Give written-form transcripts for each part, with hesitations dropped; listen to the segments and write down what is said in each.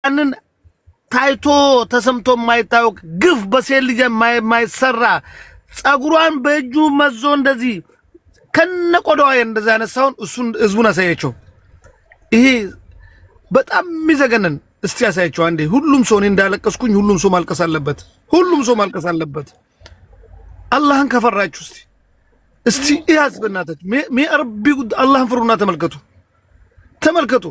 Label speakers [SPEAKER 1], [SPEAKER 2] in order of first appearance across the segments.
[SPEAKER 1] ያንን ታይቶ ተሰምቶ የማይታወቅ ግፍ በሴት ልጅ የማይሰራ ጸጉሯን በእጁ መዞ እንደዚህ ከነቆዳዋ እንደዛ ያነሳውን እሱን ህዝቡን አሳያቸው። ይሄ በጣም የሚዘገነን እስቲ ያሳያቸው አንዴ። ሁሉም ሰው እኔ እንዳለቀስኩኝ ሁሉም ሰው ማልቀስ አለበት። ሁሉም ሰው ማልቀስ አለበት። አላህን ከፈራችሁ እስቲ ይያዝ በእናታችሁ ሚአርቢ አላህን ፍሩና ተመልከቱ።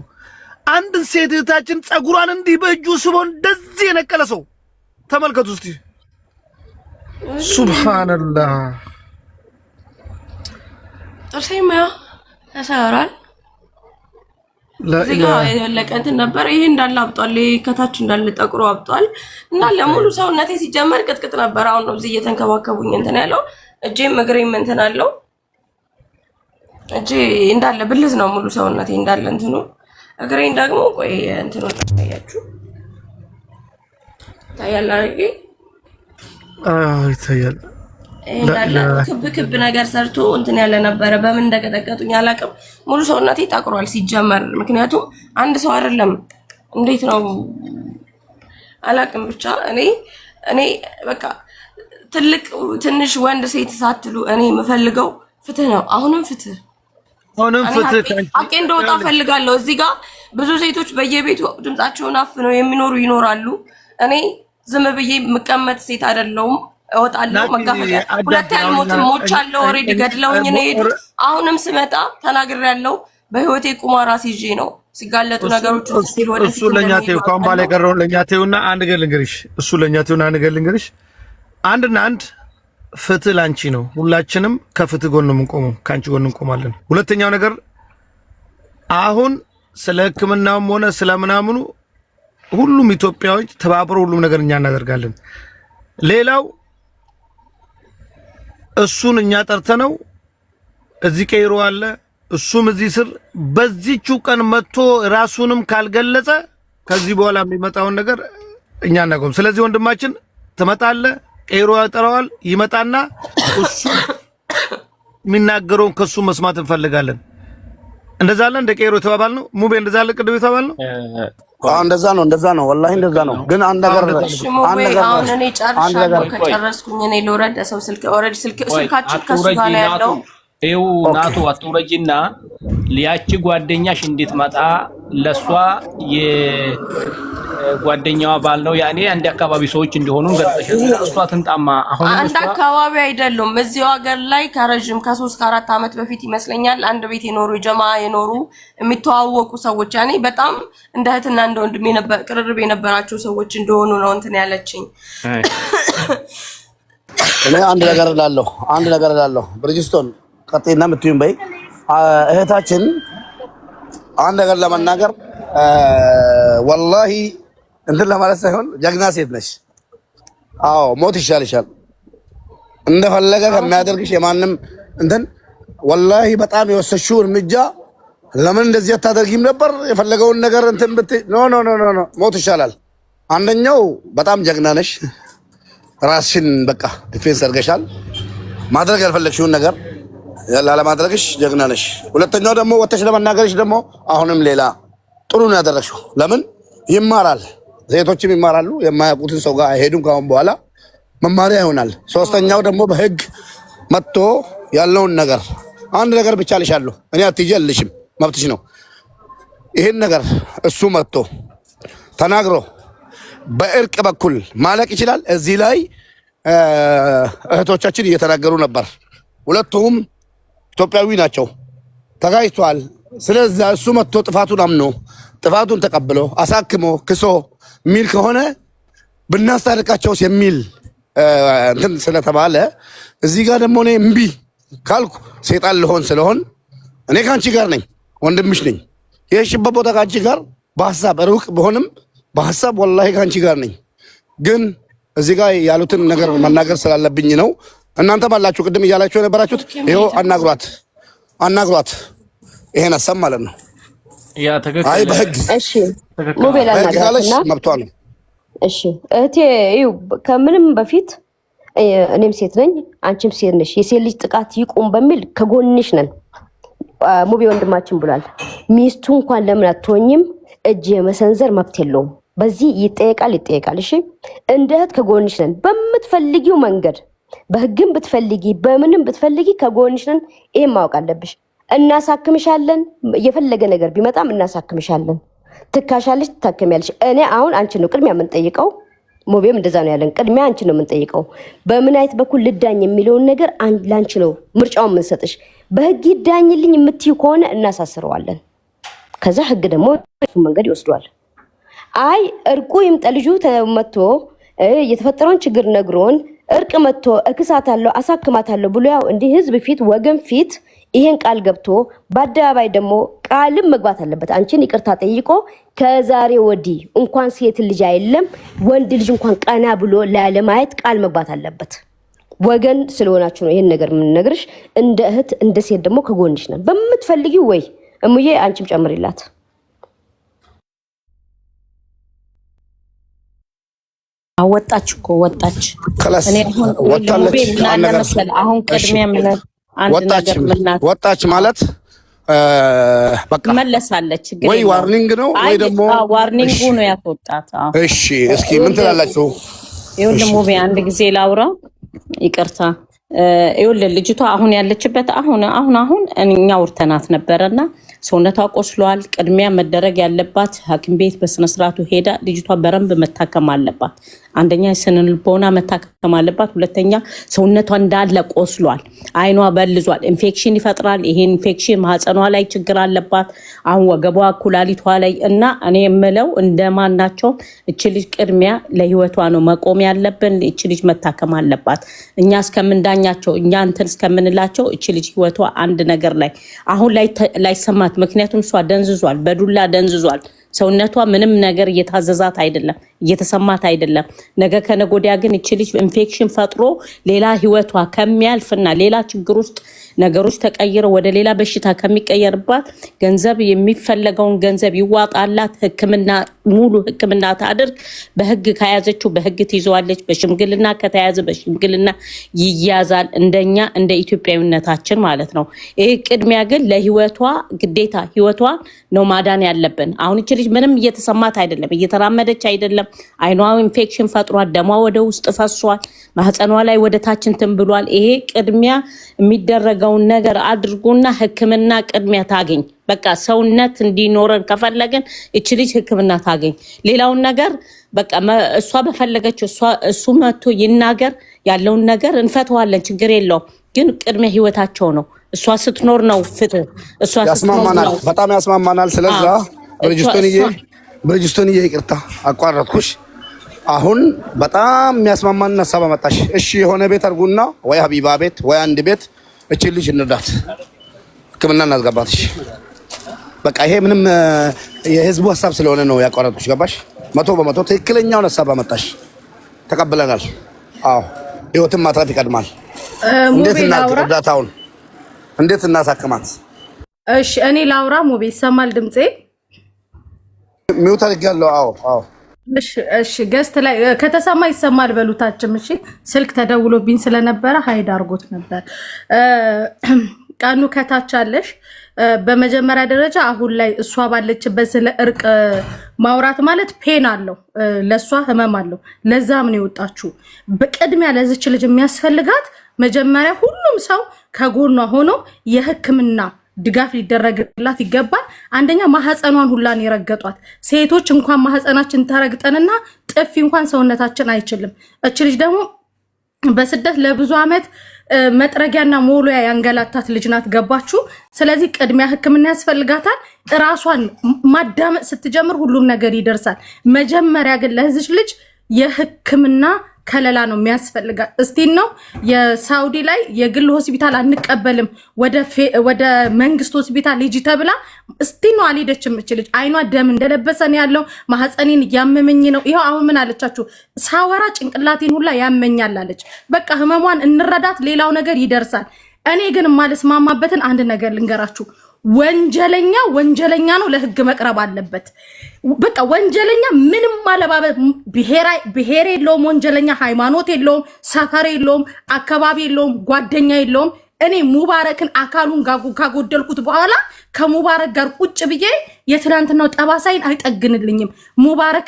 [SPEAKER 1] አንድ ሴት እህታችን ጸጉሯን እንዲህ በእጁ ስቦ እንደዚህ የነቀለ ሰው ተመልከቱ እስቲ። ሱብሃንአላህ
[SPEAKER 2] ጥርሴማ ተሰራል ለኢላ ለቀንት ነበር። ይሄ እንዳለ አብጧል። ከታች እንዳለ ጠቁሮ አብጧል እና ለሙሉ ሰውነቴ ሲጀመር ቅጥቅጥ ነበር። አሁን ነው እዚህ እየተንከባከቡኝ እንትን ያለው እጄም እግሬም እንትን አለው። እጄ እንዳለ ብልዝ ነው ሙሉ ሰውነቴ እንዳለ እንትኑ እግሬን ደግሞ ቆይ እንትኑ ታያችሁ ታያላ አረቄ
[SPEAKER 1] ይታያል።
[SPEAKER 2] እንዳለ ክብ ነገር ሰርቶ እንትን ያለ ነበር። በምን እንደቀጠቀጡኝ አላውቅም። ሙሉ ሰውነቴ ታቅሯል ሲጀመር። ምክንያቱም አንድ ሰው አይደለም እንዴት ነው አላውቅም። ብቻ እኔ በቃ ትንሽ ወንድ ሴት ሳትሉ እኔ የምፈልገው ፍትህ ነው። አሁንም ፍትህ አቄ እንደወጣ ፈልጋለሁ። እዚህ ጋር ብዙ ሴቶች በየቤቱ ድምጻቸውን አፍነው የሚኖሩ ይኖራሉ። እኔ ዝም ብዬ የምቀመጥ ሴት አይደለሁም። እወጣለሁ። መጋፈጥ ሁለት ያልሞትም ሞቻለሁ። ኦሬዲ ገድለውኝ ነው የሄዱት። አሁንም ስመጣ ተናግሬያለሁ። በህይወቴ ቁማር አስይዤ ነው ሲጋለጡ ነገሮች ሲል ወደ
[SPEAKER 1] እሱ ለኛ ተይው ካም ባለ ቀረው ለኛ ተይውና አንድ ገል እንግሪሽ እሱ ለኛ ተይውና አንድ ገል እንግሪሽ አንድና አንድ ፍትህ ላንቺ ነው። ሁላችንም ከፍትህ ጎን ነው የምንቆመው፣ ካንቺ ጎን እንቆማለን። ሁለተኛው ነገር አሁን ስለ ህክምናውም ሆነ ስለምናምኑ ሁሉም ኢትዮጵያዎች ተባብረው ሁሉም ነገር እኛ እናደርጋለን። ሌላው እሱን እኛ ጠርተነው እዚህ ቀይሮ አለ እሱም እዚህ ስር በዚህው ቀን መጥቶ ራሱንም ካልገለጸ ከዚህ በኋላ የሚመጣውን ነገር እኛ እናቆም። ስለዚህ ወንድማችን ትመጣለህ፣ ቀይሮ ያጠራዋል፣ ይመጣና እሱ የሚናገረውን ከሱ መስማት እንፈልጋለን። እንደዛ አለ እንደ ቀይሮ ተባባል ነው ሙቤ እንደዛ አለ ቅድም ተባባል ነው።
[SPEAKER 3] እንደዛ ነው ወላሂ እንደዛ ነው። ግን አንድ ነገር
[SPEAKER 2] አሁን እኔ ጨርሻለሁ። ከጨረስኩኝ እኔ ልውረድ። ሰው ስልክ ኦሬዲ ስልካችሁ ከሱ ጋር ነው ያለው።
[SPEAKER 4] ይኸው ናቱ አትውረጂና ሊያቺ ጓደኛሽ እንድትመጣ ለሷ የጓደኛዋ ባል ነው ያኔ አንድ አካባቢ ሰዎች እንደሆኑ ገርጸሻል። እሷ ትንጣማ አሁን
[SPEAKER 2] አንድ አካባቢ አይደለም እዚሁ ሀገር ላይ ከረጅም ከ3 ከ4 አመት በፊት ይመስለኛል አንድ ቤት የኖሩ ጀማ የኖሩ የሚተዋወቁ ሰዎች ያኔ በጣም እንደ እህትና እንደ ወንድም ቅርርብ የነበራቸው ሰዎች እንደሆኑ ነው እንትን ያለችኝ።
[SPEAKER 3] እኔ አንድ ነገር እላለሁ ብርጅስቶን ቀጥይና ምትዩም በይ እህታችን አንድ ነገር ለመናገር ወላሂ እንትን ለማለት ሳይሆን ጀግና ሴት ነሽ። አዎ ሞት ይሻልሻል እንደፈለገ ከሚያደርግሽ የማንም እንትን ወላሂ በጣም የወሰሽው እርምጃ ለምን እንደዚህ አታደርጊም ነበር? የፈለገውን ነገር እንትን ኖ ሞት ይሻላል። አንደኛው በጣም ጀግና ነሽ። ራስሽን በቃ ዲፌንስ አድርገሻል። ማድረግ ያልፈለግሽውን ነገር ላለማድረግሽ ጀግና ነሽ። ሁለተኛው ደግሞ ወተሽ ለመናገርሽ ደግሞ አሁንም ሌላ ጥሩ ነው ያደረግሽው። ለምን ይማራል፣ ሴቶችም ይማራሉ። የማያውቁትን ሰው ጋር አይሄዱም። ካሁን በኋላ መማሪያ ይሆናል። ሶስተኛው ደግሞ በህግ መጥቶ ያለውን ነገር አንድ ነገር ብቻ ልሻለሁ እኔ አትይዤ አልልሽም፣ መብትሽ ነው። ይሄን ነገር እሱ መጥቶ ተናግሮ በእርቅ በኩል ማለቅ ይችላል። እዚህ ላይ እህቶቻችን እየተናገሩ ነበር። ሁለቱም ኢትዮጵያዊ ናቸው፣ ተጋጭቷል። ስለዚህ እሱ መጥቶ ጥፋቱን አምኖ ጥፋቱን ተቀብሎ አሳክሞ ክሶ ሚል ከሆነ ብናስታርቃቸውስ የሚል እንትን ስለተባለ እዚህ ጋር ደግሞ እኔ እምቢ ካልኩ ሰይጣን ልሆን ስለሆን እኔ ካንቺ ጋር ነኝ፣ ወንድምሽ ነኝ። የሽበት ቦታ ካንቺ ጋር በሐሳብ ሩቅ በሆንም በሐሳብ ወላሂ ካንቺ ጋር ነኝ። ግን እዚህ ጋር ያሉትን ነገር መናገር ስላለብኝ ነው። እናንተ ባላችሁ ቅድም እያላችሁ የነበራችሁት ይሄው አናግሯት ይሄን ሐሳብ ማለት ነው።
[SPEAKER 4] ያ ተከክለ
[SPEAKER 3] አይ በህግ
[SPEAKER 5] እሺ ሞቤላ
[SPEAKER 3] ናገርና መብቷ ነው።
[SPEAKER 5] እሺ እህቴ ይው ከምንም በፊት እኔም ሴት ነኝ አንቺም ሴት ነሽ። የሴት ልጅ ጥቃት ይቁም በሚል ከጎንሽ ነን። ሙቤ ወንድማችን ብሏል። ሚስቱ እንኳን ለምን አትሆኝም? እጅ የመሰንዘር መብት የለውም። በዚህ ይጠየቃል እሺ እንደ እህት ከጎንሽ ነን በምትፈልጊው መንገድ በህግም ብትፈልጊ በምንም ብትፈልጊ ከጎንሽ ነን ይሄን ማወቅ አለብሽ እናሳክምሻለን የፈለገ ነገር ቢመጣም እናሳክምሻለን ትካሻለሽ ትታከሚያለሽ እኔ አሁን አንቺ ነው ቅድሚያ ምን ጠይቀው ሞቤም እንደዛ ነው ያለን ቅድሚያ አንቺ ነው ምን ጠይቀው በምን አይነት በኩል ልዳኝ የሚለውን ነገር ላንቺ ነው ምርጫውን ምን ሰጥሽ በህግ ይዳኝልኝ የምትዩ ከሆነ እናሳስረዋለን ከዛ ህግ ደግሞ መንገድ ይወስዷል አይ እርቁ ይምጠልጁ ተመቶ የተፈጠረውን ችግር ነግሮን እርቅ መጥቶ እክሳታለሁ አሳክማታለሁ ብሎ ያው እንዲህ ህዝብ ፊት ወገን ፊት ይሄን ቃል ገብቶ በአደባባይ ደግሞ ቃልም መግባት አለበት አንቺን ይቅርታ ጠይቆ ከዛሬ ወዲ እንኳን ሴት ልጅ አይደለም ወንድ ልጅ እንኳን ቀና ብሎ ለማየት ቃል መግባት አለበት ወገን ስለሆናችሁ ነው ይሄን ነገር ምን ነግርሽ እንደ እህት እንደ ሴት ደግሞ ከጎንሽ ነን በመትፈልጊው ወይ እሙዬ አንቺም ጨምሪላት
[SPEAKER 6] አወጣች እኮ ወጣች እኔ አሁን ቅድሚያ ምን
[SPEAKER 3] ወጣች ማለት በቃ
[SPEAKER 6] መለሳለች
[SPEAKER 3] ወይ ዋርኒንግ ነው ወይ ደግሞ
[SPEAKER 6] ዋርኒንጉ ነው ያስወጣት
[SPEAKER 3] እሺ እስኪ ምን ትላላችሁ
[SPEAKER 6] ይኸውልህ ሙቤ አንድ ጊዜ ላውራ ይቅርታ ይኸውልህ ልጅቷ አሁን ያለችበት አሁን እኛ ወርተናት ነበርና ሰውነቷ ቆስሏል ቅድሚያ መደረግ ያለባት ሐኪም ቤት በስነ ስርዓቱ ሄዳ ልጅቷ በረንብ መታከም አለባት አንደኛ ስነልቦና መታከም አለባት ሁለተኛ ሰውነቷ እንዳለ ቆስሏል አይኗ በልዟል ኢንፌክሽን ይፈጥራል ይሄ ኢንፌክሽን ማህፀኗ ላይ ችግር አለባት አሁን ወገቧ ኩላሊቷ ላይ እና እኔ የምለው እንደማናቸው እቺ ልጅ ቅድሚያ ለህይወቷ ነው መቆም ያለብን እቺ ልጅ መታከም አለባት እኛ እስከምንዳኛቸው እኛ እንትን እስከምንላቸው እቺ ልጅ ህይወቷ አንድ ነገር ላይ አሁን ላይ ሰማት ምክንያቱም እሷ ደንዝዟል በዱላ ደንዝዟል ሰውነቷ ምንም ነገር እየታዘዛት አይደለም እየተሰማት አይደለም ነገ ከነጎዲያ ግን እቺ ልጅ ኢንፌክሽን ፈጥሮ ሌላ ህይወቷ ከሚያልፍና ሌላ ችግር ውስጥ ነገሮች ተቀይረው ወደ ሌላ በሽታ ከሚቀየርባት ገንዘብ የሚፈለገውን ገንዘብ ይዋጣላት ህክምና ሙሉ ህክምና ታድርግ በህግ ከያዘችው በህግ ትይዘዋለች በሽምግልና ከተያዘ በሽምግልና ይያዛል እንደኛ እንደ ኢትዮጵያዊነታችን ማለት ነው ይሄ ቅድሚያ ግን ለህይወቷ ግዴታ ህይወቷ ነው ማዳን ያለብን አሁን እቺ ልጅ ምንም እየተሰማት አይደለም እየተራመደች አይደለም አይኗ ኢንፌክሽን ፈጥሯል ደሟ ወደ ውስጥ ፈሷል ማህፀኗ ላይ ወደ ታች እንትን ብሏል ይሄ ቅድሚያ የሚደረገው ነገር አድርጉና ህክምና ቅድሚያ ታገኝ በቃ ሰውነት እንዲኖረን ከፈለገን እቺ ልጅ ህክምና ታገኝ ሌላውን ነገር በቃ እሷ በፈለገችው እሱ መጥቶ ይናገር ያለውን ነገር እንፈተዋለን ችግር የለውም ግን ቅድሚያ ህይወታቸው ነው እሷ ስትኖር ነው ፍትህ እሷ
[SPEAKER 3] ያስማማናል በጣም ያስማማናል ስለዛ ብርጅስቶንዬ ይቅርታ አቋረጥኩሽ አሁን በጣም የሚያስማማን ሐሳብ አመጣሽ እሺ የሆነ ቤት አርጉና ወይ ሀቢባ ቤት ወይ አንድ ቤት እቺ ልጅ እንርዳት ህክምና እናስገባት እሺ በቃ ይሄ ምንም የህዝቡ ሐሳብ ስለሆነ ነው ያቋረጥኩሽ ገባሽ 100% ትክክለኛውን ሐሳብ አመጣሽ ተቀበለናል አዎ ህይወትን ማትረፍ ይቀድማል እንዴት እናርዳታውን እንዴት እናሳክማት
[SPEAKER 7] እሺ እኔ ላውራ ሙቤ ይሰማል ድምጼ
[SPEAKER 3] ሚውት አድርጋለሁ አዎ
[SPEAKER 7] እሺ ገስት ላይ ከተሰማ ይሰማል በሉታችም እሺ ስልክ ተደውሎብኝ ስለነበረ ሃይድ አርጎት ነበር ቀኑ ከታች አለሽ በመጀመሪያ ደረጃ አሁን ላይ እሷ ባለችበት ስለ እርቅ ማውራት ማለት ፔን አለው ለሷ ህመም አለው ለዛም ነው የወጣችሁ በቅድሚያ ለዚች ልጅ የሚያስፈልጋት መጀመሪያ ሁሉም ሰው ከጎኗ ሆኖ የህክምና ድጋፍ ሊደረግላት ይገባል አንደኛ ማህፀኗን ሁላን ይረገጧት ሴቶች እንኳን ማህፀናችን ተረግጠንና ጥፊ እንኳን ሰውነታችን አይችልም እቺ ልጅ ደግሞ በስደት ለብዙ አመት መጥረጊያና ሞሎያ ያንገላታት ልጅ ናት ገባችሁ ስለዚህ ቅድሚያ ህክምና ያስፈልጋታል ራሷን ማዳመጥ ስትጀምር ሁሉም ነገር ይደርሳል መጀመሪያ ግን ለዚህ ልጅ የህክምና ከለላ ነው የሚያስፈልጋት እስቲ ነው የሳውዲ ላይ የግል ሆስፒታል አንቀበልም ወደ መንግስት ሆስፒታል ሂጂ ተብላ እስቲ ነው አልሄደችም እቺ ልጅ አይኗ ደም እንደለበሰን ያለው ማህፀኔን ያመመኝ ነው ይሄው አሁን ምን አለቻችሁ ሳወራ ጭንቅላቴን ሁላ ያመኛል አለች በቃ ህመሟን እንረዳት ሌላው ነገር ይደርሳል እኔ ግን ማለስማማበትን አንድ ነገር ልንገራችሁ ወንጀለኛ ነው ለህግ መቅረብ አለበት በቃ ወንጀለኛ ምንም ማለባበት ብሔር የለውም ወንጀለኛ ሃይማኖት የለውም ሰፈር የለውም አካባቢ የለውም ጓደኛ የለውም እኔ ሙባረክን አካሉን ካጎደልኩት በኋላ ከሙባረክ ጋር ቁጭ ብዬ የትናንትናው ጠባሳይን አይጠግንልኝም። ሙባረክ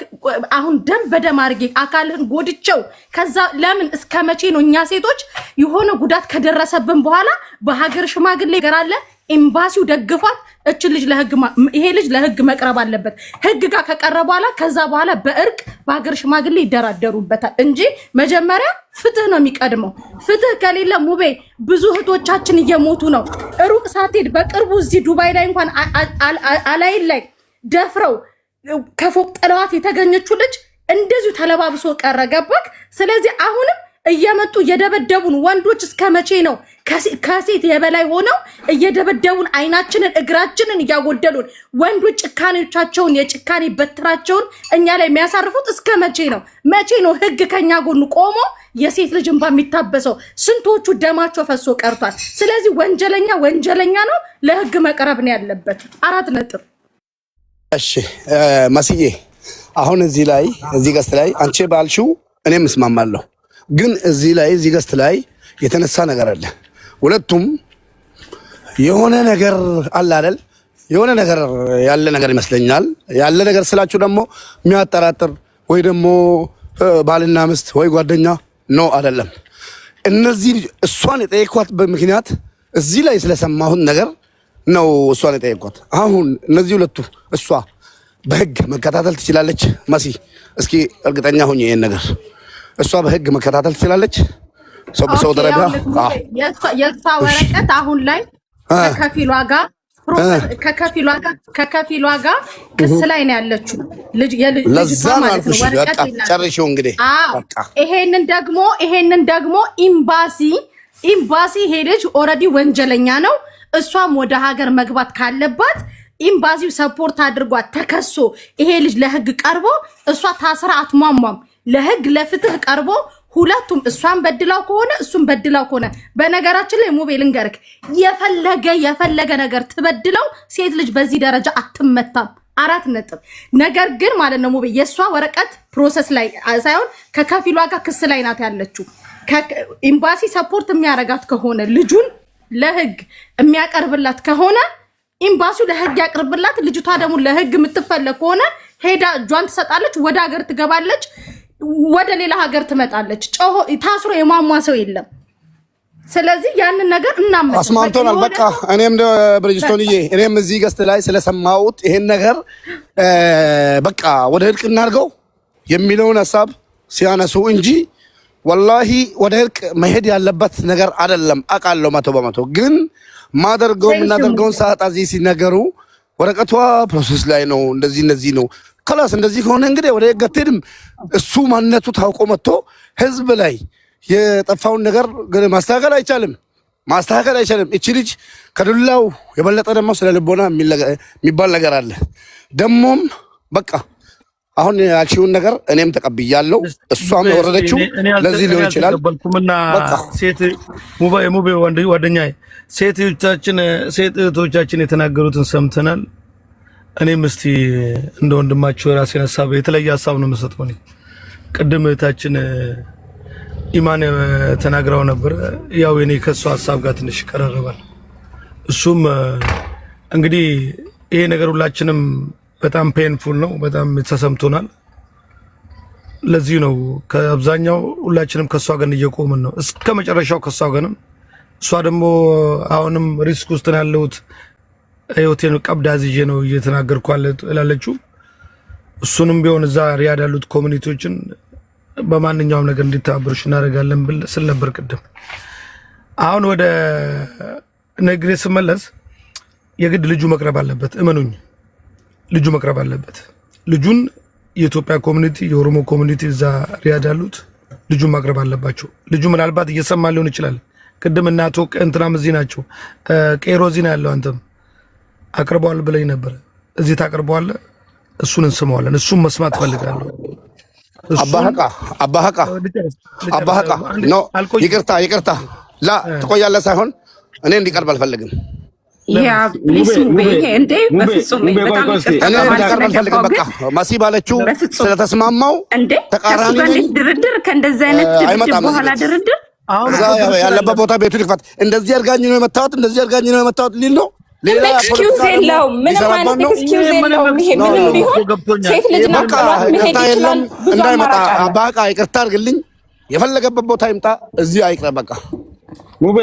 [SPEAKER 7] አሁን ደም በደም አድርጌ አካልን ጎድቸው ከዛ ለምን እስከ መቼ ነው እኛ ሴቶች የሆነ ጉዳት ከደረሰብን በኋላ በሀገር ሽማግሌ ገራለ ኤምባሲው ደግፏት እቺ ልጅ ይሄ ልጅ ለህግ መቅረብ አለበት። ህግ ጋር ከቀረበ በኋላ ከዛ በኋላ በእርቅ በሀገር ሽማግሌ ይደራደሩበታል እንጂ መጀመሪያ ፍትህ ነው የሚቀድመው። ፍትህ ከሌለ ሙቤ ብዙ እህቶቻችን እየሞቱ ነው። ሩቅ ሳትሄድ በቅርቡ እዚህ ዱባይ ላይ እንኳን አላይን ላይ ደፍረው ከፎቅ ጥለዋት የተገኘችው ልጅ እንደዚሁ ተለባብሶ ቀረ ገባክ። ስለዚህ አሁንም እየመጡ እየደበደቡን ወንዶች እስከ መቼ ነው ከሴት የበላይ ሆነው እየደበደቡን አይናችንን እግራችንን እያጎደሉን ወንዶች ጭካኔዎቻቸውን የጭካኔ በትራቸውን እኛ ላይ የሚያሳርፉት እስከ መቼ ነው? መቼ ነው ህግ ከኛ ጎን ቆሞ የሴት ልጅ እንባ የሚታበሰው? ስንቶቹ ደማቸው ፈሶ ቀርቷል። ስለዚህ ወንጀለኛ ነው፣ ለህግ መቅረብ ነው ያለበት። 4 ነጥብ።
[SPEAKER 3] እሺ መስዬ አሁን እዚህ ገስት ላይ አንቺ ባልሽው እኔም እስማማለሁ። ግን እዚህ ገስት ላይ የተነሳ ነገር አለ። ሁለቱም የሆነ ነገር አለ አይደል? የሆነ ነገር ያለ ነገር ይመስለኛል። ያለ ነገር ስላችሁ ደግሞ የሚያጠራጥር ወይ ደግሞ ባልና ምስት ወይ ጓደኛ ነው አይደለም። እነዚህ እሷን የጠየኳት በምክንያት እዚህ ላይ ስለሰማሁት ነገር ነው እሷን የጠየኳት። አሁን እነዚህ ሁለቱ እሷ በህግ መከታተል ትችላለች? መሲ እስኪ እርግጠኛ ሁኚ ይሄን ነገር እሷ በህግ መከታተል ትችላለች? ሰው በሰው ደረጃ
[SPEAKER 7] የእሷ ወረቀት አሁን ላይ ከከፊሏ ጋር ክስ ላይ ነው ያለችው ልጅቷ ማለት ነው። ወረቀት
[SPEAKER 3] ጨርሺው እንግዲህ
[SPEAKER 7] ይሄንን ደግሞ ኤምባሲ ይሄ ልጅ ኦልሬዲ ወንጀለኛ ነው። እሷም ወደ ሀገር መግባት ካለባት ኤምባሲው ሰፖርት አድርጓት ተከሶ ይሄ ልጅ ለህግ ቀርቦ እሷ ታስራ አትሟሟም። ለህግ ለፍትህ ቀርቦ ሁለቱም እሷን በድላው ከሆነ እሱም በድላው ከሆነ በነገራችን ላይ ሙቤ ልንገርክ የፈለገ ነገር ትበድለው ሴት ልጅ በዚህ ደረጃ አትመታም። 4 ነጥብ። ነገር ግን ማለት ነው ሙቤ የእሷ ወረቀት ፕሮሰስ ላይ ሳይሆን ከከፊሏ ጋር ክስ ላይ ናት ያለችው። ኤምባሲ ሰፖርት የሚያረጋት ከሆነ ልጁን ለህግ የሚያቀርብላት ከሆነ ኤምባሲው ለህግ ያቀርብላት። ልጅቷ ደግሞ ለህግ የምትፈለግ ከሆነ ሄዳ እጇን ትሰጣለች፣ ወደ ሀገር ትገባለች፣ ወደ ሌላ ሀገር ትመጣለች። ታስሮ የማሟ ሰው የለም። ስለዚህ ያንን ነገር እናመጣለን።
[SPEAKER 3] አስማምቶናል። በቃ እኔም ብሪጅስቶንዬ እኔም እዚህ ገስት ላይ ስለሰማሁት ይሄን ነገር በቃ ወደ እርቅ እናድርገው የሚለውን ሐሳብ ሲያነሱ እንጂ ወላሂ ወደ እርቅ መሄድ ያለበት ነገር አይደለም። አውቃለሁ 100%። ግን የምናደርገውን ሰዓት እዚህ ሲነገሩ ወረቀቷ ፕሮሰስ ላይ ነው እንደዚህ ነው ከላስ እንደዚህ ከሆነ እንግዲህ ወደ ህግ አትሄድም። እሱ ማንነቱ ታውቆ መጥቶ ህዝብ ላይ የጠፋውን ነገር ማስተካከል አይቻልም። እቺ ልጅ ከዱላው የበለጠ ደግሞ ስለ ልቦና የሚባል ነገር አለ። ደሞም በቃ አሁን ያልሽውን ነገር እኔም ተቀብያለሁ። እሷም የወረደችው ለዚህ ሊሆን ይችላል።
[SPEAKER 1] በቃ ሴት ሙቤ ጓደኛዬ ሴት እህቶቻችን የተናገሩትን ሰምተናል። እኔም እስቲ እንደ ወንድማቸው የራሴን ሐሳብ የተለየ ሐሳብ ነው የምሰጠው። ቅድም እህታችን ኢማን ተናግራው ነበር። ያው የኔ ከሷ ሐሳብ ጋር ትንሽ ይቀራረባል። እሱም እንግዲህ ይሄ ነገር ሁላችንም በጣም ፔንፉል ነው፣ በጣም ተሰምቶናል። ለዚህ ነው ከአብዛኛው ሁላችንም ከሷ ጋር እየቆምን ነው እስከ መጨረሻው ከሷ ጋር ነው። እሷ ደግሞ አሁንም ሪስክ ውስጥ ነው ያለሁት ህይወቴን ቀብዳ ይዤ ነው እየተናገርኩ ያለችው። እሱንም ቢሆን እዛ ሪያድ ያሉት ኮሚኒቲዎችን በማንኛውም ነገር እንዲተባበሩሽ እናደርጋለን ስል ነበር ቅድም። አሁን ወደ ነግሬ ስመለስ የግድ ልጁ መቅረብ አለበት። እመኑኝ ልጁ መቅረብ አለበት። ልጁን የኢትዮጵያ ኮሚኒቲ የኦሮሞ ኮሚኒቲ እዛ ሪያድ ያሉት ልጁን ማቅረብ አለባቸው። ልጁ ምናልባት እየሰማ ሊሆን ይችላል። ቅድም እናቶ እንትናም እዚህ ናቸው፣ ቄሮ እዚህ ነው ያለው። አንተም አቅርበዋል ብለኝ ነበር። እዚህ ታቀርበዋለህ፣ እሱን እንስማዋለን። እሱን መስማት ፈልጋለሁ።
[SPEAKER 3] አባሃቃ ነው። ይቅርታ ላ ትቆያለህ ሳይሆን እኔ እንዲቀርብ አልፈልግም። በቃ ማሲ ባለችው ስለተስማማው ተቃራኒ
[SPEAKER 6] ድርድር ከእንደዚህ አይነት ድርድር በኋላ ድርድር
[SPEAKER 3] እዛ ያለበት ቦታ ቤቱ ልክፈት። እንደዚህ አርጋኝ ነው የመታወት እንደዚህ አርጋኝ ነው የመታወት ሊል ነው። ሌላ
[SPEAKER 6] ኤክስኪውዝ የለውም። ምንም አይነት ኤክስኪውዝ የለውም። ይሄ ምንም ቢሆን ሴት ልጅ ነው መሄድ ይችላል።
[SPEAKER 3] እንዳይመጣ አባቃ ይቅርታ አድርግልኝ። የፈለገበት ቦታ ይምጣ፣ እዚህ አይቅረ በቃ።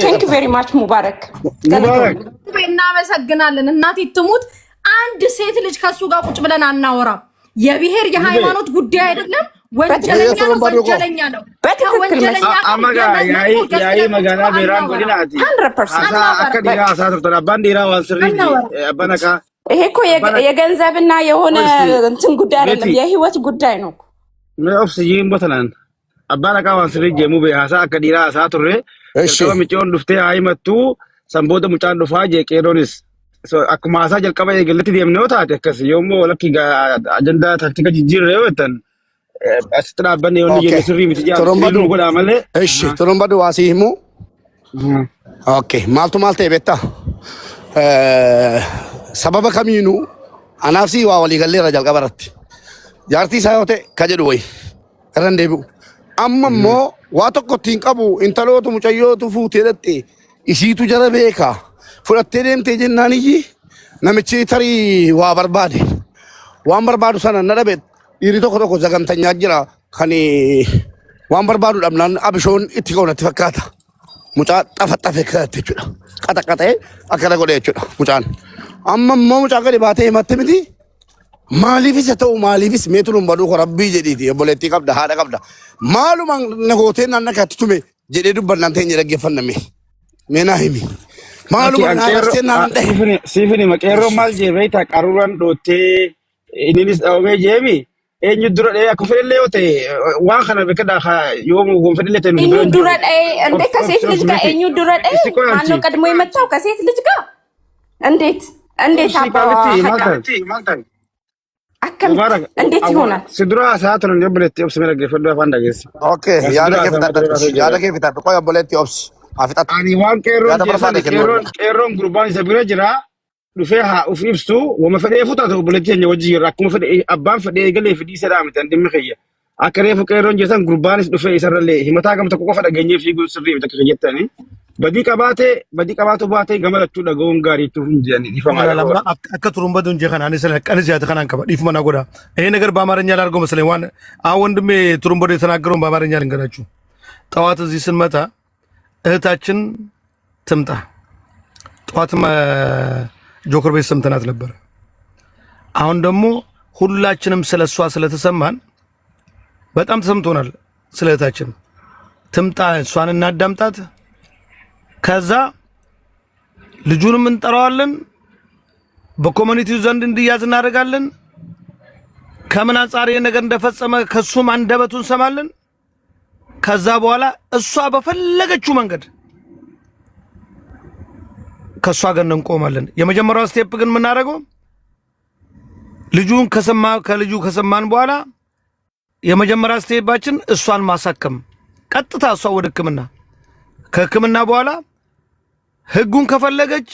[SPEAKER 6] ቴንክ ዩ ቬሪ ማች ሙባረክ።
[SPEAKER 7] እናመሰግናለን። እናቴ ትሙት። አንድ ሴት ልጅ ከሱ ጋር ቁጭ ብለን አናወራም። የብሔር የሃይማኖት ጉዳይ አይደለም። ወንጀለኛ ነው፣ ወንጀለኛ ነው።
[SPEAKER 6] በትክክል
[SPEAKER 8] አማጋ ያይ መጋና ቤራን ጎዲናቲ
[SPEAKER 6] 100%
[SPEAKER 8] አከዲራ አሳተራ ባንዲራ ዋንስሪ አባናካ
[SPEAKER 6] ይሄ እኮ የገንዘብና የሆነ እንትን ጉዳይ አይደለም፣ የህይወት ጉዳይ ነው።
[SPEAKER 8] ኦፍስ ይምቦተናን አባናካ ዋንስሪ ጀሙ በሃሳ አከዲራ አሳተረ ከመጪውን ዱፍቴ አይመቱ ሰንቦተ ሙጫን ዱፋ ጀቄሮንስ akkuma haasaa jalqaba eegallatti deemnee taate akkas yommuu lakki ajandaa taktika jijjiirree wettan asitti dhaabbanne yoonni jennu sirrii miti jaallatu godhaa malee.
[SPEAKER 3] Ishi turumbadu waasii himu. Okay maaltu maal ta'e beektaa sababa kamiinuu anaaf si waa walii galleera jalqaba irratti jaartii isaa yoo ta'e ka jedhu wayi irra hin deebi'u. Amma immoo waa tokko ittiin qabu intalootu mucayyootu fuutee dhatte isiitu jara beekaa. Fudhattee deemtee jennaaniyyi namichi tarii waa barbaade waan barbaadu sana na dhabe dhiirri tokko zagamtanyaa jira kan waan barbaadu dhabnaan abishoon itti qaunatti fakkaata mucaa xafaxafe kaa'atte jechuudha qaxaqaxee akkana godhe jechuudha mucaan amma immoo mucaa gadi baatee himatte miti maaliifis haa ta'u maaliifis meetu nun baduu rabbii jedhiiti obboleettii qabda haadha qabda maaluma nagootee naanna kaatti tume jedhee dubbannaan ta'e hin dhaggeeffanname meenaa himi.
[SPEAKER 8] Sifini maqeerroo maal jeebee taa qaruuraan dhootee innis dhaabamee jeemi eenyu dura dhee akka fedhellee yoo ta'e waan kana beekadhaa yoomuu gonfedhellee ta'e
[SPEAKER 6] eenyu dura dhee እንዴት ከሴት ልጅ ጋር eenyu dura dhee ማነው ቀድሞ የመታው ከሴት ልጅ ጋር እንዴት እንዴት ይሆናል?
[SPEAKER 8] ሲድራ ሰዓት ነው እንደብለት ኦፕስ መለገ ፈዶ አፋንዳ ገስ
[SPEAKER 3] ኦኬ ያለ ከፍታ ቆይ ቦሌት ኦፕስ አፍጣት
[SPEAKER 8] አኒ ዋን ቄሮን ጉርባን ሰብረ ጅራ ዱፌ ሀ ኡፍሪብስቱ ወመፈደ ፉታቱ ቦሌትኛ ወጂ ይራኩም ፈደ አባን ፈደ ገለ ፍዲ ሰላም እንደምኸየ አከሬፉ ቄሮን ጀሰን ጉርባንስ ዱፌ ይሰረለ ሂመታ ገም ተቆቆ ፈደ ገኘ ፊጉ ስሪ ተከየተኒ በዲ ቀባቱ ባቴ ገመለቹ ደጎን ጋሪቱ እንጀኒ ይፈማላ
[SPEAKER 1] አከቱሩም በዱን ጀኸና እኔ ስለ ቀንዝ ያተከናን ከባ ዲፍ መና ጎዳ ይሄ ነገር በአማርኛ ላድርገው መሰለኝ ዋን አሁን ወንድሜ ቱሩም በዱ የተናገረውን በአማርኛ ልንገራችሁ ጠዋት እዚህ ስንመጣ እህታችን ትምጣ ጠዋትም ጆከር ቤት ሰምተናት ነበር። አሁን ደግሞ ሁላችንም ስለሷ ስለተሰማን በጣም ተሰምቶናል። ስለ እህታችን ትምጣ እሷን እናዳምጣት። ከዛ ልጁንም እንጠራዋለን፣ በኮሚኒቲው ዘንድ እንዲያዝ እናደርጋለን። ከምን አንጻር ነገር እንደፈጸመ ከሱም አንደበቱን ሰማለን። ከዛ በኋላ እሷ በፈለገችው መንገድ ከሷ ጋር እንቆማለን። የመጀመሪያው ስቴፕ ግን የምናደርገው ከልጁ ከሰማን በኋላ የመጀመሪያ ስቴፓችን እሷን ማሳከም፣ ቀጥታ እሷ ወደ ሕክምና ከሕክምና በኋላ ህጉን ከፈለገች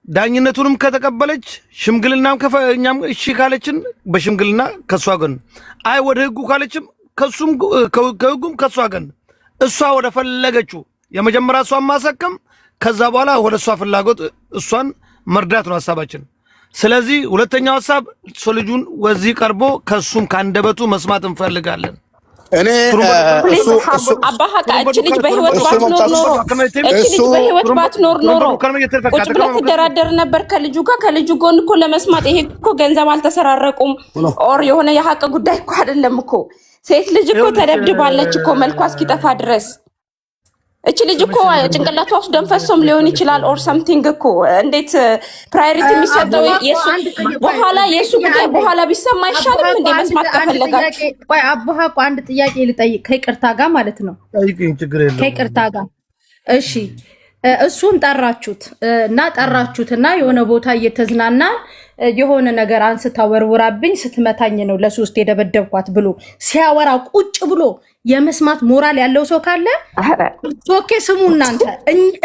[SPEAKER 1] ዳኝነቱንም ከተቀበለች ሽምግልናም ከኛም እሺ ካለችን በሽምግልና ከሷ ጋር አይ ወደ ህጉ ካለችም ከሱም ከህጉም ከሷ ጋር እሷ ወደ ፈለገችው የመጀመሪያ እሷን ማሳከም ከዛ በኋላ ወደ እሷ ፍላጎት እሷን መርዳት ነው ሐሳባችን። ስለዚህ ሁለተኛው ሐሳብ ልጁን ወዚህ ቀርቦ ከሱም ካንደበቱ መስማት እንፈልጋለን።
[SPEAKER 3] እኔ
[SPEAKER 6] አባሃ እቺ ልጅ በህይወት ባትኖር ኖሮ ቁጭ ብለህ ትደራደር ነበር ከልጁ ጋር። ከልጁ ጎን እኮ ለመስማት ይሄ እኮ ገንዘብ አልተሰራረቁም ኦር የሆነ የሐቅ ጉዳይ እኮ አይደለም እኮ። ሴት ልጅ እኮ ተደብድባለች እኮ መልኳ እስኪጠፋ ድረስ። እቺ ልጅ እኮ ጭንቅላቷ ውስጥ ደም ፈሶም ሊሆን ይችላል ኦር ሰምቲንግ እኮ። እንዴት ፕራዮሪቲ የሚሰጠው በኋላ የሱ ጉዳይ በኋላ ቢሰማ አይሻልም እንዴ? መስማት ከፈለጋችሁ
[SPEAKER 7] ቆይ አባሃ ቆይ አንድ ጥያቄ ልጠይቅ ከይቅርታ ጋር ማለት ነው።
[SPEAKER 1] ጠይቅኝ፣ ችግር የለም
[SPEAKER 7] ከይቅርታ ጋር እሺ። እሱን ጠራችሁትና የሆነ ቦታ እየተዝናና የሆነ ነገር አንስታ ወርውራብኝ ስትመታኝ ነው ለሶስት የደበደብኳት ብሎ ሲያወራ ቁጭ ብሎ የመስማት ሞራል ያለው ሰው ካለ ኦኬ ስሙ። እናንተ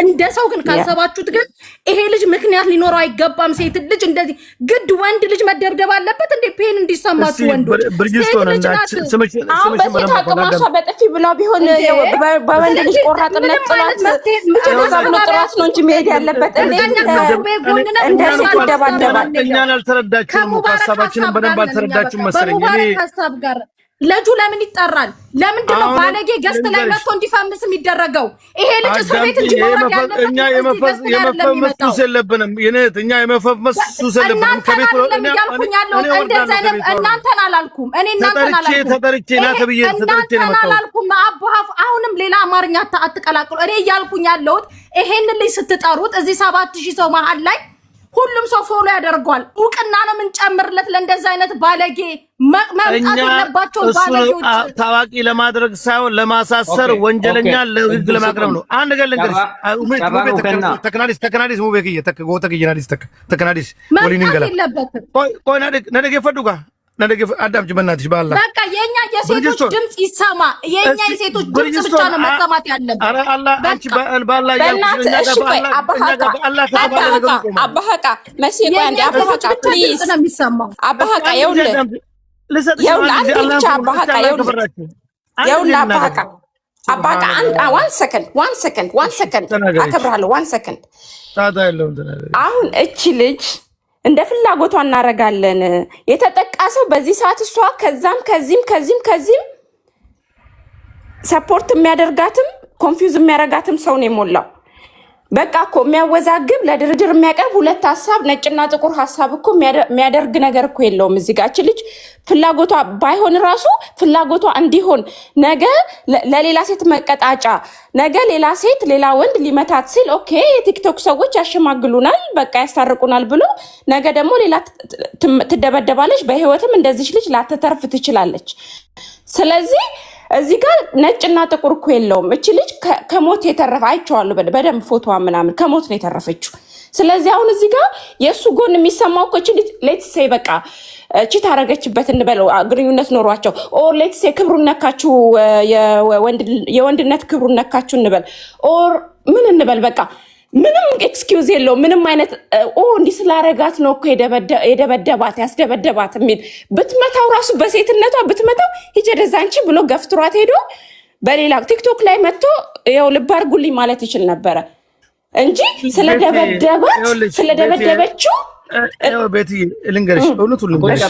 [SPEAKER 7] እንደ ሰው ግን ካሰባችሁት ግን ይሄ ልጅ ምክንያት ሊኖረው አይገባም። ሴት ልጅ እንደዚህ ግድ ወንድ ልጅ መደብደብ አለበት እንዴ? ፔን እንዲሰማችሁ ወንዶች
[SPEAKER 6] በሴት አቅማሷ በጥፊ ብላ ቢሆን በወንድ ልጅ ቆራጥነት ጥላት ነው እንጂ መሄድ ያለበት እንደዚህ ይደባደባል።
[SPEAKER 1] እኛን አልተረዳችሁም። ሀሳባችንን በደንብ አልተረዳችሁም መሰለኝ።
[SPEAKER 7] ሀሳብ ጋር ልጁ ለምን ይጠራል? ለምንድን ነው ባለጌ ገስት ላይ መጥቶ እንዲፈምስ የሚደረገው? ይሄ ልጅ እስር ቤት እንጂ መውረድ ያለበት
[SPEAKER 1] እኛ የመፈመስ ሱስ የለብንም። እኛ የመፈመስ ሱስ የለብንም። ከቤት
[SPEAKER 7] እናንተን አላልኩም። እኔ እናንተን አላልኩም። አሁንም ሌላ አማርኛ አትቀላቅሉ። እኔ እያልኩኝ ያለሁት ይሄን ልጅ ስትጠሩት እዚህ 7000 ሰው መሀል ላይ ሁሉም ሰው ፎሎ ያደርገዋል። እውቅና ነው የምንጨምርለት ለእንደዚህ አይነት ባለጌ መምጣት የለባቸው ባለጌዎች
[SPEAKER 1] ታዋቂ ለማድረግ ሳይሆን ለማሳሰር ወንጀለኛ ለህግ ለማቅረብ ነው። አንድ ነገር ልንገርሽ፣ ተከናዲስ ሙቤክዬ ተከናዲስ ወሊንገላ ቆይ ነደገ ፈዱጋ ነደገ አዳምጪ በእናትሽ ባላ
[SPEAKER 7] በቃ የኛ የሴቶች ድምጽ ይሰማ። የኛ የሴቶች ድምጽ ብቻ ነው መሰማት ያለበት።
[SPEAKER 1] አረ አላ አንቺ ባላ
[SPEAKER 6] ያልኩሽ አባሃቃ መሲ ባንዲ አባሃቃ ፕሊዝ አባሃቃ ይኸውልህ አባሃቃ አንድ ዋን ሰከንድ አከብርሃለሁ። ዋን ሰከንድ አሁን እቺ ልጅ እንደ ፍላጎቷ እናረጋለን። የተጠቃ ሰው በዚህ ሰዓት እሷ ከዚህም ሰፖርት የሚያደርጋትም ኮንፊውዝ የሚያረጋትም ሰው ነው የሞላው። በቃ እኮ የሚያወዛግብ ለድርድር የሚያቀርብ ሁለት ሀሳብ ነጭና ጥቁር ሀሳብ እኮ የሚያደርግ ነገር እኮ የለውም። እዚህ ጋር እቺ ልጅ ፍላጎቷ ባይሆን ራሱ ፍላጎቷ እንዲሆን ነገ ለሌላ ሴት መቀጣጫ፣ ነገ ሌላ ሴት ሌላ ወንድ ሊመታት ሲል ኦኬ የቲክቶክ ሰዎች ያሸማግሉናል፣ በቃ ያስታርቁናል ብሎ ነገ ደግሞ ሌላ ትደበደባለች። በህይወትም እንደዚህ ልጅ ላትተርፍ ትችላለች። ስለዚህ እዚህ ጋር ነጭና ጥቁር እኮ የለውም። እቺ ልጅ ከሞት የተረፈ አይቼዋለሁ በደንብ ፎቶዋ ምናምን ከሞት ነው የተረፈችው። ስለዚህ አሁን እዚህ ጋር የእሱ ጎን የሚሰማው እኮ እቺ ልጅ ሌትስ ሴይ በቃ እቺ ታረገችበት እንበለው ግንኙነት ኖሯቸው ኦር ሌትስ ሴይ ክብሩን ነካችሁ የወንድነት ክብሩን ነካችሁ እንበል ኦር ምን እንበል በቃ ምንም ኤክስኪውዝ የለውም። ምንም አይነት እንዲህ ስላረጋት ነው እኮ የደበደባት ያስደበደባት የሚል ብትመታው ራሱ በሴትነቷ ብትመታው ሂጅ ወደዛ አንቺ ብሎ ገፍትሯት ሄዶ በሌላ ቲክቶክ ላይ መጥቶ ያው ልብ አድርጉልኝ ማለት ይችል ነበረ እንጂ ስለደበደበችው
[SPEAKER 1] ቤቲ ልንገርሽ እውነቱን ልንገርሽ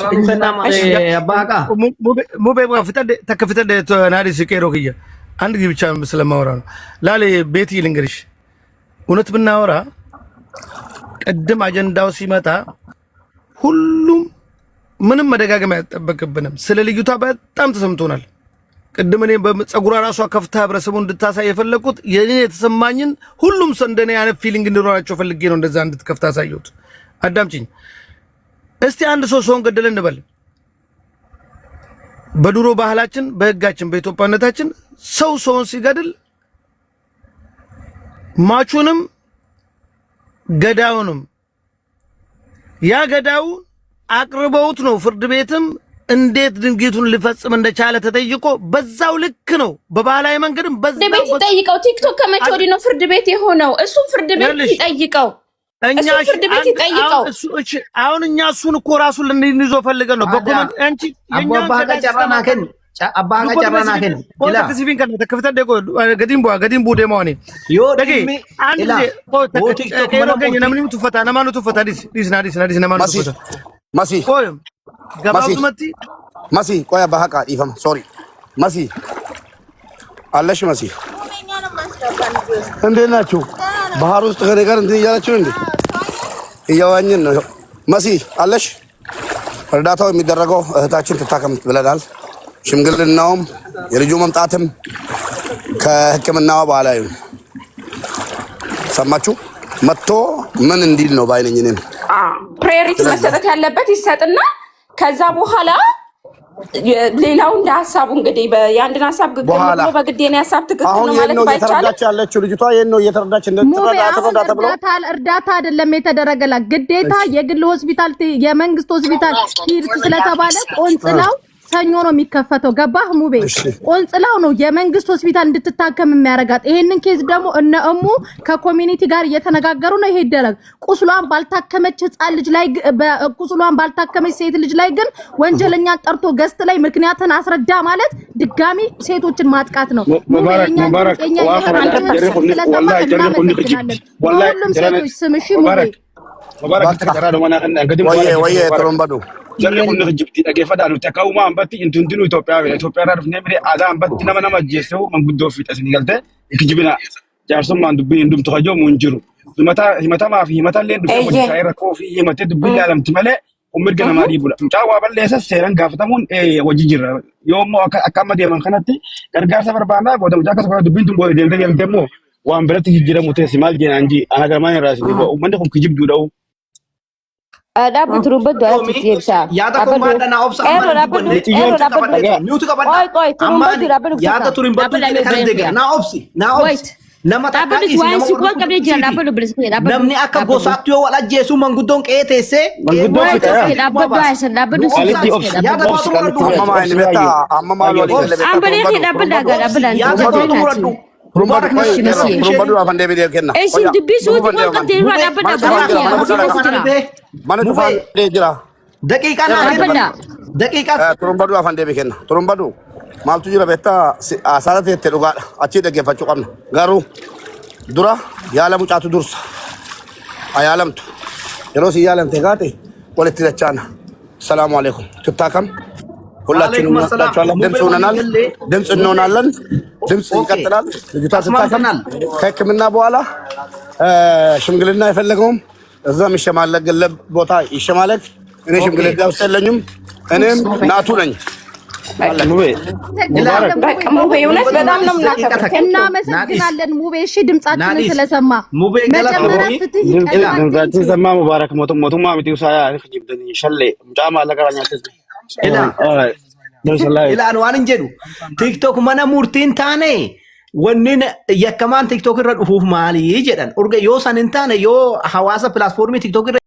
[SPEAKER 4] አባቃ
[SPEAKER 1] ሙቤ ተከፍተደ ናዲስ ከሮክየ አንድ ጊዜ ብቻ ስለማወራ ነው ላሌ ቤቲ ልንገርሽ እውነት ብናወራ ቀደም አጀንዳው ሲመጣ ሁሉም ምንም መደጋገም አይጠበቅብንም። ስለ ልዩታ በጣም ተሰምቶናል። ቀደም እኔ በፀጉሯ ራሷ ከፍታ ህብረተሰቡን እንድታሳይ የፈለኩት የኔ የተሰማኝን ሁሉም እንደኔ አይነት ፊሊንግ እንዲኖራቸው ፈልጌ ነው እንደዛ እንድትከፍታ አሳየሁት። አዳምጪኝ እስቲ አንድ ሰውን ገደለ እንበል። በድሮ ባህላችን በህጋችን በኢትዮጵያነታችን ሰውን ሲገድል ማቹንም ገዳውንም ያ ገዳው አቅርበውት ነው ፍርድ ቤትም እንዴት ድንጊቱን ሊፈጽም እንደቻለ ተጠይቆ በዛው ልክ ነው በባህላዊ መንገድም በዛው
[SPEAKER 6] ቤት ይጠይቀው። ቲክቶክ ከመቼ ወዲህ ነው ፍርድ ቤት የሆነው? እሱም ፍርድ ቤት ይጠይቀው።
[SPEAKER 1] አሁን እኛ እሱን እኮ ራሱን ልንይዞ ፈልገን ነው በኮመንት አንቺ የኛ
[SPEAKER 4] ጨራናከን አባጋ ጨራናከን
[SPEAKER 1] ኢላ ከሲቪን ከነ ተከፍተ ደጎ ገዲምቡ ደማኔ ደጌ አንድ ቲክቶክ ነምኑ ትፈታ ነማኑ ትፈታ ዲስ ነማኑ ትፈታ
[SPEAKER 3] ማሲ
[SPEAKER 1] ቆይ ገባው መቲ
[SPEAKER 3] ማሲ ቆይ አባጋ ይፈም ሶሪ ማሲ አለሽ ማሲ እንዴት ናችሁ? ባህር ውስጥ ከኔ ጋር እንትን እያላችሁ እንዴ እያዋኝን ነው። ማሲ አለሽ? እርዳታው የሚደረገው እህታችን ትታከም ብለናል። ሽምግልናውም የልጁ መምጣትም ከሕክምናው በኋላ ይሁን። ሰማችሁ? መጥቶ ምን እንዲል ነው ባይነኝ። እኔም
[SPEAKER 6] ፕራዮሪቲ መሰጠት ያለበት ይሰጥና ከዛ በኋላ ሌላው እንደ ሐሳቡ እንግዲህ የአንድን ሐሳብ ግግል በግዴ ነው ሐሳብ ትክክል ነው ማለት ባይቻል
[SPEAKER 3] እየተረዳች ያለችው ልጅቷ ይሄን ነው እየተረዳች እንደተረዳ ተብሎ
[SPEAKER 7] እርዳታ አይደለም የተደረገላት ግዴታ የግል ሆስፒታል የመንግስት ሆስፒታል ሂድ ስለተባለ ቆንጽላው ሰኞ ነው የሚከፈተው። ገባህ ሙቤ? ቆንጽላው ነው የመንግስት ሆስፒታል እንድትታከም የሚያረጋት። ይሄንን ኬዝ ደግሞ እነ እሙ ከኮሚኒቲ ጋር እየተነጋገሩ ነው። ይሄ ይደረግ። ቁስሏን ባልታከመች ህፃን ልጅ ላይ ቁስሏን ባልታከመች ሴት ልጅ ላይ ግን ወንጀለኛ ጠርቶ ገስት ላይ ምክንያትን አስረዳ ማለት ድጋሚ ሴቶችን ማጥቃት ነው።
[SPEAKER 8] ሙባረክ
[SPEAKER 7] ሁሉም ሴቶች ስም እሺ ሙቤ
[SPEAKER 8] ሙባረክ ተከራዶ ማና እንግዲህ
[SPEAKER 3] ወይ ትሮምባዱ
[SPEAKER 8] ጀርኩን ንግጅብቲ ደገፈዳ ነው ተካውማ አንበቲ እንትንትኑ ኢትዮጵያ ራድፍ ነምሪ አዳ አንበቲ ነመና ማጀሰው መንጉዶ ፊጠስኒ ገልተ ይክጅብና ጃርሶም አንዱ ቢን እንዱም ተኸጆ ሙንጅሩ ህመታ ማፊ ህመታ ለንዱ ሳይራ ኮፊ ህመተ ድብኛ ለም ትመለ ኡምር ገና ማዲ ቡላ ጫዋ በለሰ ሰረን ጋፍተሙን ወጅጅራ ዮሞ አካመደ የመን ከነቲ ገርጋር ሰበርባና ወደ ጃከስ ወደ ድብንቱ ወደ ደሞ ዋን ብረት ይጅራ ሙተ ሲማል ጀና እንጂ አናገርማን ራስ ነው መንደኩም ክጅብ ዱዳው
[SPEAKER 5] ada turumba do tibsa
[SPEAKER 9] yaada ko badana obsa mute kabada
[SPEAKER 5] koy turumba do rabbe
[SPEAKER 9] yaada turumba do kadega na obsi nama
[SPEAKER 5] takka isi nama ko kabne janda rabbe do bliski rabbe
[SPEAKER 9] namni akka gosatu yo wala jesu mangudon qetese
[SPEAKER 5] rabbe do aysan rabbe do
[SPEAKER 9] yaada ko turumba
[SPEAKER 3] amma ma ni beta amma ma lo le beta
[SPEAKER 5] ambale ki rabbe daga rabbe dan
[SPEAKER 9] yaada ko turumba
[SPEAKER 3] Rumbadu afan David kenna.
[SPEAKER 5] Esi dibisu ko ka tira rabbe daga
[SPEAKER 3] mana tufan de jira.
[SPEAKER 9] daqiqa na daqiqa
[SPEAKER 3] Rumbadu afan David kenna. Rumbadu maltu jira beta asarate te duga achi de gefachu qabna. Garu dura yaala mucatu dursa. Ayalamtu. Yero si yalam te gate waletti dachana. Assalamu alaikum. Tutakam ሁላችንም እናስታቸዋለን። ድምጽ ሆነናል። ድምጽ እንሆናለን። ድምጽ ይቀጥላል። ልጅቷ ትታከም ከሕክምና በኋላ ሽምግልና የፈለገውም እዛም ይሸማለቅ ቦታ ይሸማለቅ። እኔ ሽምግልና ውስጥ የለኝም። እኔም ናቱ ነኝ።
[SPEAKER 2] ሙቤ እውነት በጣም ነው የምናከብረው።
[SPEAKER 7] እናመሰግናለን ሙቤ። እሺ ድምጻችንን ስለሰማ
[SPEAKER 9] ሙቤ
[SPEAKER 8] ድምጻችን ሰማ። ሙባረክ ሞቱማ ሚቲው ሳያ ጅብደን ሸሌ ጫማ ለቀራኛ
[SPEAKER 9] ilaan waan hin jedhu tiktok mana murtiin taane wannin yakkamaan tiktok irra dhufuuf maali jedhan urga yoo san hin taane yoo hawaasa pilaatfoormii tiktok irra